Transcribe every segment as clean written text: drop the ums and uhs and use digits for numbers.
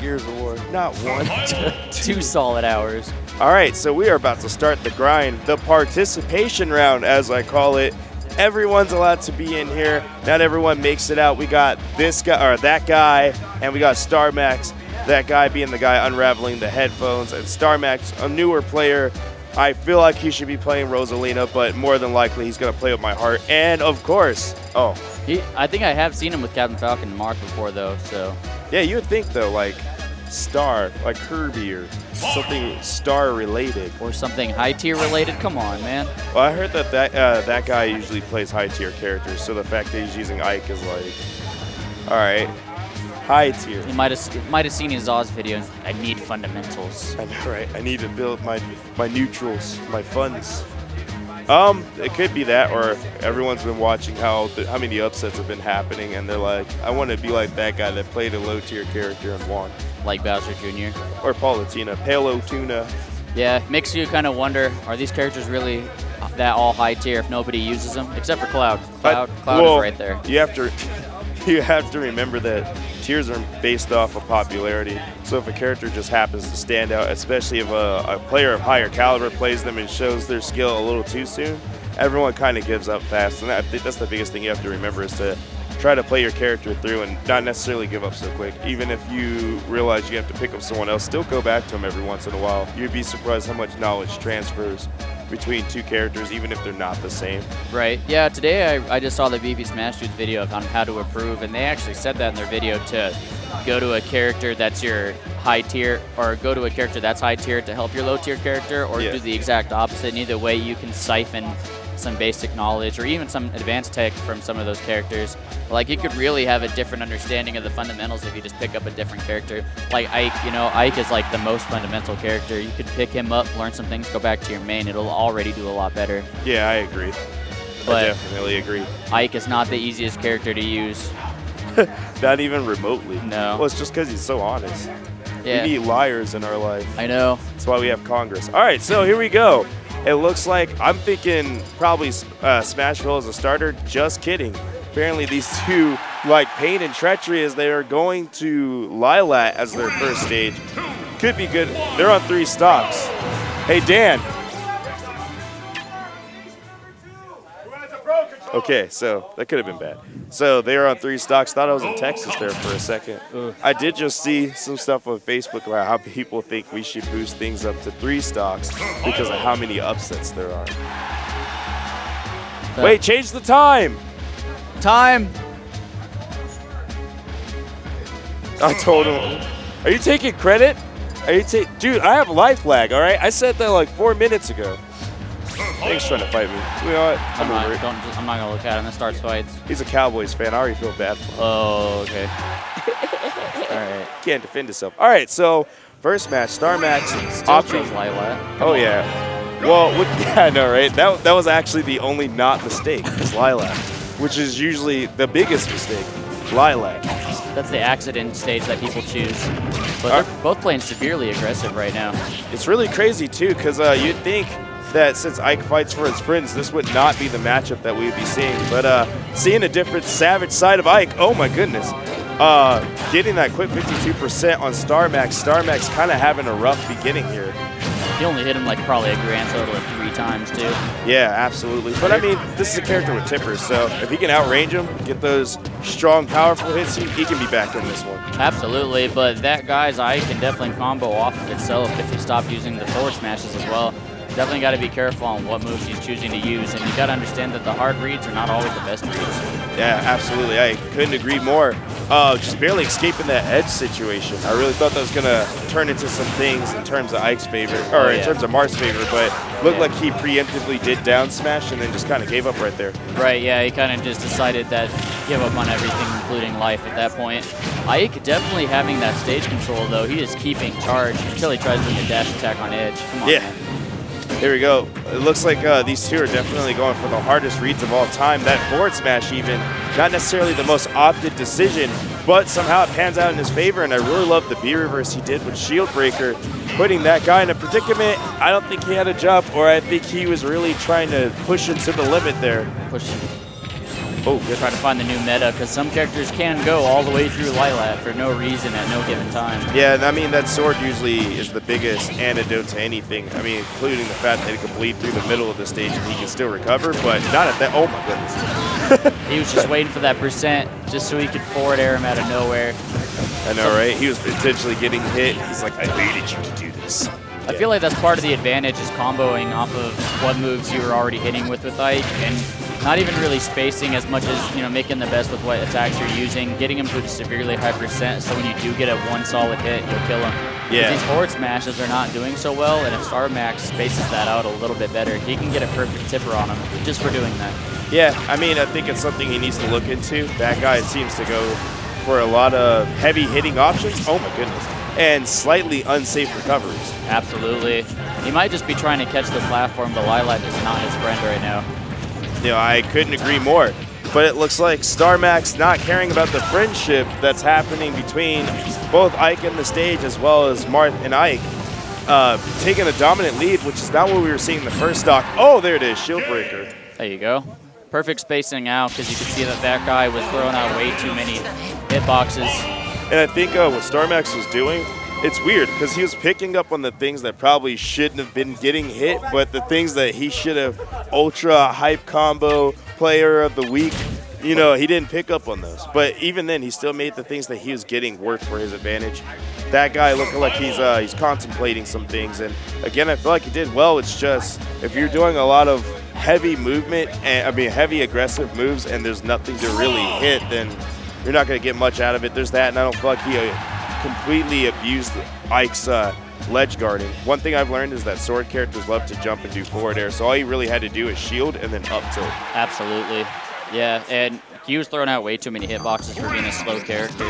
Gears of War. Not 1, 2 solid hours. All right, so we are about to start the grind, the participation round, as I call it. Everyone's allowed to be in here. Not everyone makes it out. We got this guy, or that guy, and we got StarrMax. That guy being the guy unraveling the headphones, and StarrMax, a newer player. I feel like he should be playing Rosalina, but more than likely he's gonna play with my heart. And of course, I think I have seen him with Captain Falcon and Marth before, though. So yeah, you would think though, like Star, like Kirby or something Star related, or something high tier related. Come on, man. Well, I heard that that guy usually plays high tier characters, so the fact that he's using Ike is like, all right. High tier. You might have seen his Oz video. And I need fundamentals. I know, right? I need to build my neutrals, my funds. It could be that, or everyone's been watching how many upsets have been happening, and they're like, I want to be like that guy that played a low tier character and won. Like Bowser Jr. Or Palutena, Palo Tuna. Yeah, makes you kind of wonder: are these characters really that all high tier if nobody uses them, except for Cloud? Cloud is right there. You have to remember that tiers are based off of popularity. So if a character just happens to stand out, especially if a player of higher caliber plays them and shows their skill a little too soon, everyone kind of gives up fast. And I think that's the biggest thing you have to remember, is to try to play your character through and not necessarily give up so quick. Even if you realize you have to pick up someone else, still go back to them every once in a while. You'd be surprised how much knowledge transfers between two characters, even if they're not the same. Right. Yeah, today I just saw the BP Smash Dudes video on how to improve, and they actually said that in their video, to go to a character that's your high tier, or go to a character that's high tier to help your low tier character, or do the exact opposite. And either way, you can siphon some basic knowledge or even some advanced tech from some of those characters. Like, you could really have a different understanding of the fundamentals if you just pick up a different character. Like Ike, you know, Ike is like the most fundamental character. You could pick him up, learn some things, go back to your main. It'll already do a lot better. Yeah, I agree. But I definitely agree. Ike is not the easiest character to use. Not even remotely. No. Well, it's just because he's so honest. Yeah. We need liars in our life. I know. That's why we have Congress. All right, so here we go. It looks like I'm thinking probably Smashville as a starter. Just kidding. Apparently these two like pain and treachery, as they are going to Lilat as their first stage. Could be good. They're on 3 stocks. Hey, Dan. Okay, so that could have been bad. So they are on 3 stocks. Thought I was in Texas there for a second. I did just see some stuff on Facebook about how people think we should boost things up to 3 stocks because of how many upsets there are. Wait, change the time. Time. I told him. Are you taking credit? Dude, I have life lag, all right? I said that like 4 minutes ago. Thanks trying to fight me. You know what? I'm not going to look at him. That starts fights. He's a Cowboys fan. I already feel bad for him. Oh, okay. All right. Can't defend himself. All right, so first match, StarrMax. Still chose Lilat. Oh, yeah. Well, yeah, I know, right? That was actually the only not mistake, is Lilat, which is usually the biggest mistake, Lilat. That's the accident stage that people choose. But they're both playing severely aggressive right now. It's really crazy, too, because you'd think that since Ike fights for his friends, this would not be the matchup that we would be seeing. But seeing a different savage side of Ike, oh my goodness. Getting that quick 52% on StarrMax. StarrMax kind of having a rough beginning here. He only hit him like probably a grand total of 3 times too. Yeah, absolutely. But I mean, this is a character with tippers, so if he can outrange him, get those strong, powerful hits, he can be back in this one. Absolutely, but that guy's eye can definitely combo off of itself if he stopped using the forward smashes as well. Definitely got to be careful on what moves he's choosing to use, and you got to understand that the hard reads are not always the best reads. Yeah, absolutely. I couldn't agree more. Just barely escaping that edge situation. I really thought that was going to turn into some things in terms of Ike's favor, or in terms of Marth's favor, but looked like he preemptively did down smash and then just kind of gave up right there. Right, yeah, he kind of just decided that give up on everything, including life at that point. Ike definitely having that stage control, though. He is keeping charge until he tries doing a dash attack on edge. Come on, man. Here we go. It looks like these two are definitely going for the hardest reads of all time. That forward smash even, not necessarily the most opted decision, but somehow it pans out in his favor, and I really love the B reverse he did with Shield Breaker, putting that guy in a predicament. I don't think he had a jump, or I think he was really trying to push it to the limit there. Oh, good. Try to find the new meta, because some characters can go all the way through Lilat for no reason at no given time. Yeah, I mean, that sword usually is the biggest antidote to anything. I mean, including the fact that it can bleed through the middle of the stage and he can still recover, but not at that. Oh, my goodness. He was just waiting for that percent just so he could forward air him out of nowhere. I know, right? He was potentially getting hit. He's like, I baited you to do this. I feel like that's part of the advantage, is comboing off of what moves you were already hitting with Ike, and not even really spacing as much as, you know, making the best with what attacks you're using, getting him to a severely high percent, so when you do get a one solid hit, you'll kill him. Yeah. These forward smashes are not doing so well, and if StarrMax spaces that out a little bit better, he can get a perfect tipper on him just for doing that. Yeah, I mean, I think it's something he needs to look into. That guy seems to go for a lot of heavy hitting options. Oh my goodness. And slightly unsafe recoveries. Absolutely. He might just be trying to catch the platform, but Lilat is not his friend right now. You know, I couldn't agree more. But it looks like StarrMax not caring about the friendship that's happening between both Ike and the stage, as well as Marth and Ike, taking a dominant lead, which is not what we were seeing in the first stock. Oh, there it is, shield breaker. There you go. Perfect spacing out, because you could see that that guy was throwing out way too many hitboxes. And I think what StarrMax was doing, it's weird because he was picking up on the things that probably shouldn't have been getting hit, but the things that he should have ultra hype combo player of the week, you know, he didn't pick up on those. But even then, he still made the things that he was getting work for his advantage. That guy looking like he's contemplating some things. And again, I feel like he did well. It's just if you're doing a lot of heavy movement, and I mean heavy aggressive moves, and there's nothing to really hit, then you're not going to get much out of it. There's that, and I don't feel like he completely abused Ike's ledge guarding. One thing I've learned is that sword characters love to jump and do forward air, so all he really had to do is shield and then up tilt. Absolutely. Yeah, and he was throwing out way too many hitboxes for being a slow character.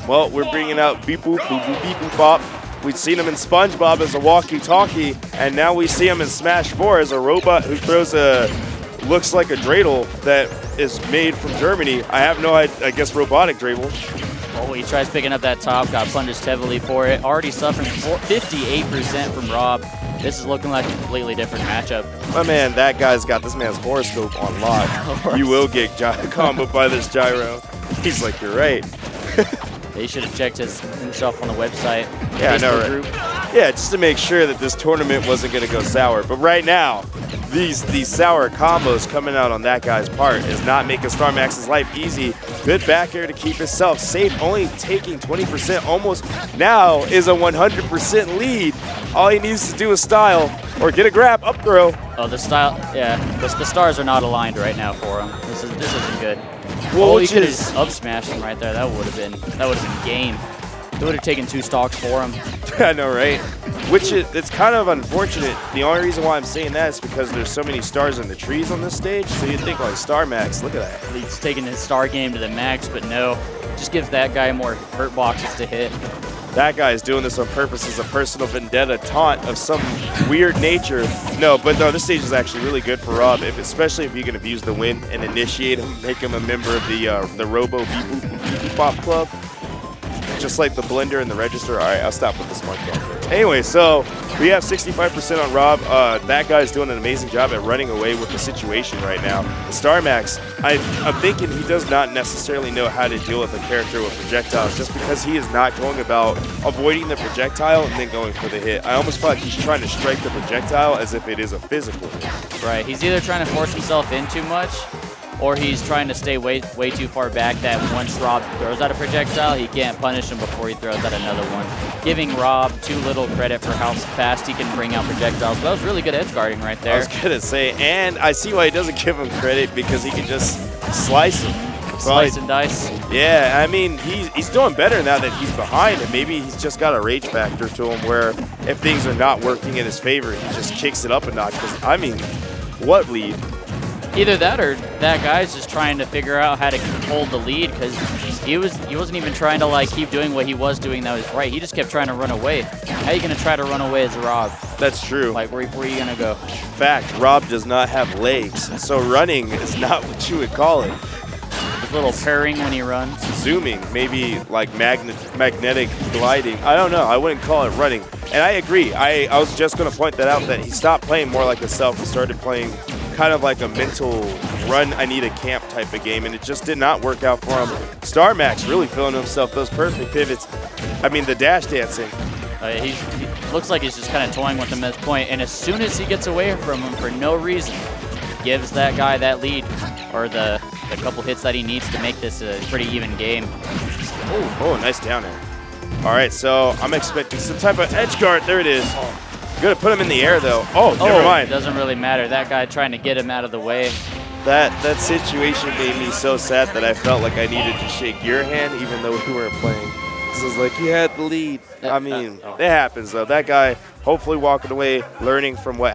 Well, we're bringing out beep boop, boop boop, beep boop bop. We've seen him in SpongeBob as a walkie-talkie, and now we see him in Smash 4 as a robot who throws looks like a dreidel that is made from Germany. I have no idea, I guess robotic dreidel. Oh, he tries picking up that top, got punished heavily for it. Already suffering 58% from R.O.B. This is looking like a completely different matchup. My man, that guy's got this man's horoscope on lock. You will get comboed by this gyro. He's like, you're right. He should have checked himself on the website. Yeah, I know, right? Yeah, just to make sure that this tournament wasn't going to go sour. But right now, these sour combos coming out on that guy's part is not making StarrMax's life easy. Good back air to keep himself safe, only taking 20%, almost now is a 100% lead. All he needs to do is style or get a grab, up throw. Oh, the style, yeah, the stars are not aligned right now for him. This isn't good. Well, he could have up smashed him right there. That would have been game. It would have taken 2 stocks for him. I know, right? Which it's kind of unfortunate. The only reason why I'm saying that is because there's so many stars in the trees on this stage. So you'd think like StarrMax, look at that. He's taking his star game to the max, but no. Just gives that guy more hurt boxes to hit. That guy is doing this on purpose as a personal vendetta taunt of some weird nature. No, this stage is actually really good for R.O.B, especially if you can abuse the win and initiate him, make him a member of the Robo Beep Bop Club. Just like the blender and the register. All right, I'll stop with the smartphone. Anyway, so we have 65% on R.O.B. That guy's doing an amazing job at running away with the situation right now. StarrMax, I'm thinking he does not necessarily know how to deal with a character with projectiles just because he is not going about avoiding the projectile and then going for the hit. I almost feel like he's trying to strike the projectile as if it is a physical hit. Right, he's either trying to force himself in too much, or he's trying to stay way too far back that once R.O.B throws out a projectile, he can't punish him before he throws out another one. Giving R.O.B too little credit for how fast he can bring out projectiles. That was really good edge guarding right there. I was going to say, and I see why he doesn't give him credit because he can just slice him. Slice and dice. Yeah, I mean, he's doing better now that he's behind, and maybe he's just got a rage factor to him where if things are not working in his favor, he just kicks it up a notch. Because, I mean, what lead? Either that or that guy's just trying to figure out how to hold the lead because he wasn't even trying to like keep doing what he was doing that was right. He just kept trying to run away. How are you going to try to run away as R.O.B? That's true. Like, where are you going to go? Fact, R.O.B does not have legs, so running is not what you would call it. His little purring when he runs. Zooming, maybe like magnetic gliding. I don't know. I wouldn't call it running. And I agree. I was just going to point that out that he stopped playing more like himself and started playing kind of like a mental run, I need a camp type of game, and it just did not work out for him. StarrMax really feeling himself, those perfect pivots. I mean, the dash dancing. He looks like he's just kind of toying with him at this point, and as soon as he gets away from him for no reason, gives that guy that lead, or the couple hits that he needs to make this a pretty even game. Oh, nice down air. All right, so I'm expecting some type of edge guard. There it is. Gonna put him in the air though. Oh, never mind. It doesn't really matter. That guy trying to get him out of the way. That situation made me so sad that I felt like I needed to shake your hand even though we weren't playing. This was like, you had the lead. I mean, it happens though. That guy hopefully walking away learning from what